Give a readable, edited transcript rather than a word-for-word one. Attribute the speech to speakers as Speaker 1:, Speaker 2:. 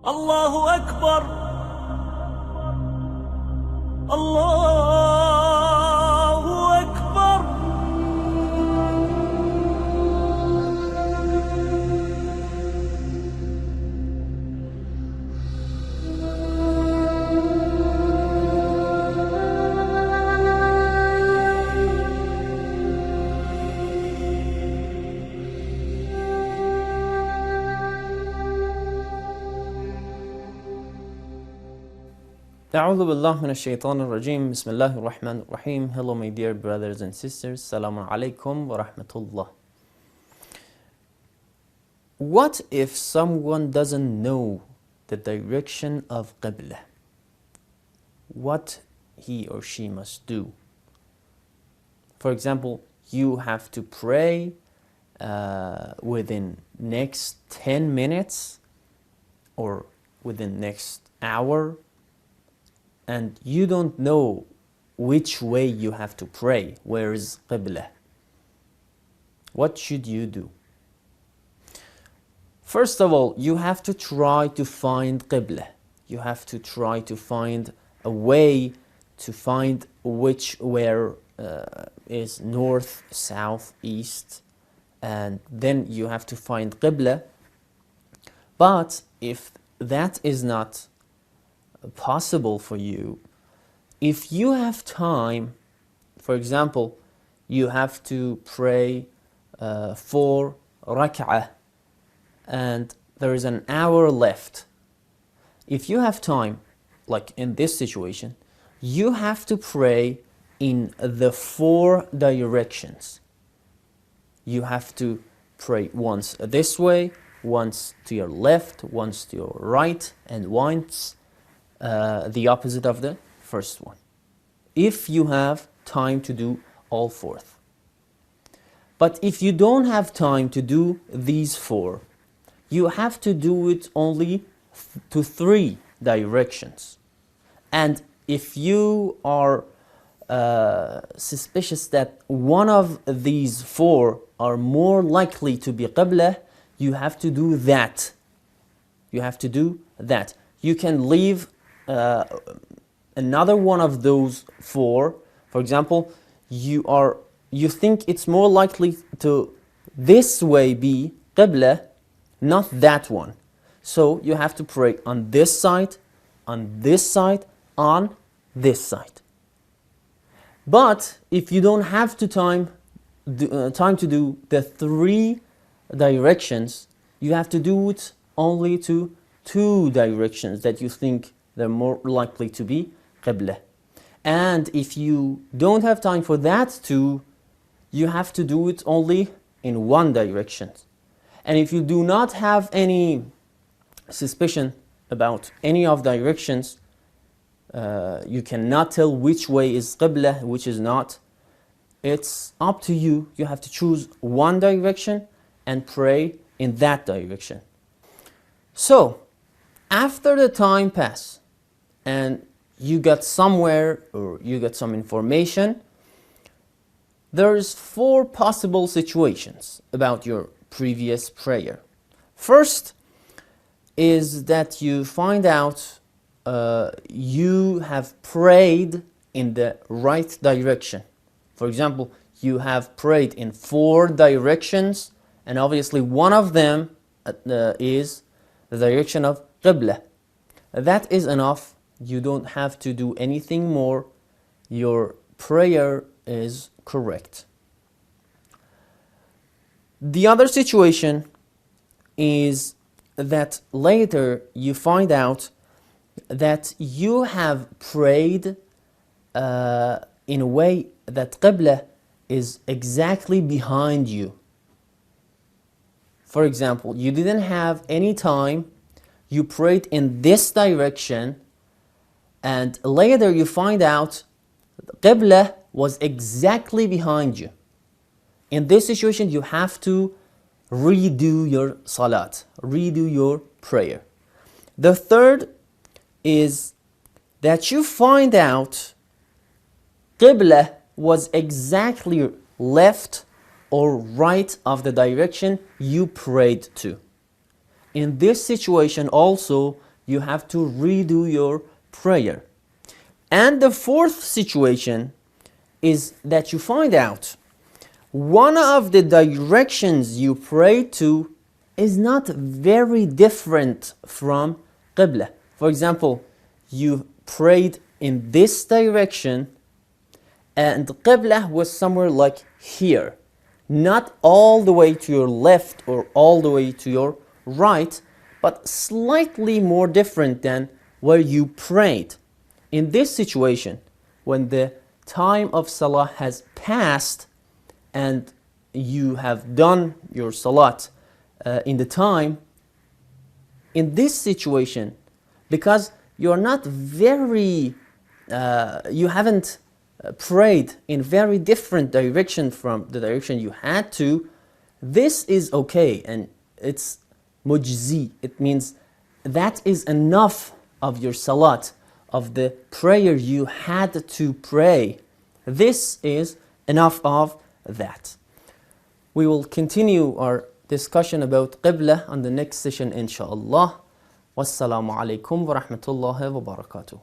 Speaker 1: الله أكبر. الله أكبر.
Speaker 2: أعوذ بالله من الشيطان الرجيم. بسم الله الرحمن الرحيم. Hello my dear brothers and sisters. Assalamu alaikum wa rahmatullah. What if someone doesn't know the direction of Qibla? What he or she must do? For example, you have to pray within next 10 minutes or within next hour, and you don't know which way you have to pray. Where is Qibla? What should you do? First of all, you have to try to find Qibla. You have to try to find a way to find where is north, south, east, and then you have to find Qibla. But if that is not possible for you, if you have time, for example, you have to pray 4 rak'ah and there is an hour left. If you have time, like in this situation, you have to pray in the 4 directions. You have to pray once this way, once to your left, once to your right, and once the opposite of the first one, if you have time to do all 4. But if you don't have time to do these 4, you have to do it only to 3 directions. And if you are suspicious that one of these 4 are more likely to be Qibla, you have to do that. You have to do that. You can leave another one of those 4. For example, you think it's more likely to this way be Qibla, not that one. So you have to pray on this side, on this side, on this side. But if you don't have time to do the 3 directions, you have to do it only to 2 directions that you think they're more likely to be Qibla. And if you don't have time for that too, you have to do it only in 1 direction. And if you do not have any suspicion about any of the directions, you cannot tell which way is Qibla, which is not. It's up to you. You have to choose 1 direction and pray in that direction. So, after the time pass and you got somewhere or you got some information, there's 4 possible situations about your previous prayer. First is that you find out you have prayed in the right direction. For example, you have prayed in 4 directions, and obviously one of them is the direction of Qibla. That is enough. You don't have to do anything more. Your prayer is correct. The other situation is that later you find out that you have prayed in a way that Qibla is exactly behind you. For example, you didn't have any time, you prayed in this direction, and later you find out Qibla was exactly behind you. In this situation, you have to redo your salat, redo your prayer. The third is that you find out Qibla was exactly left or right of the direction you prayed to. In this situation also, you have to redo your prayer. And the fourth situation is that you find out one of the directions you pray to is not very different from Qibla. For example, you prayed in this direction and Qibla was somewhere like here. Not all the way to your left or all the way to your right, but slightly more different than where you prayed. In this situation, when the time of Salah has passed and you have done your Salat in the time, in this situation, because you are not very, you haven't prayed in very different direction from the direction you had to, this is okay and it's mujzi. It means that is enough of your Salat, of the prayer you had to pray. This is enough of that. We will continue our discussion about Qibla on the next session, inshallah. Wassalamu alaikum wa rahmatullahi wa barakatuh.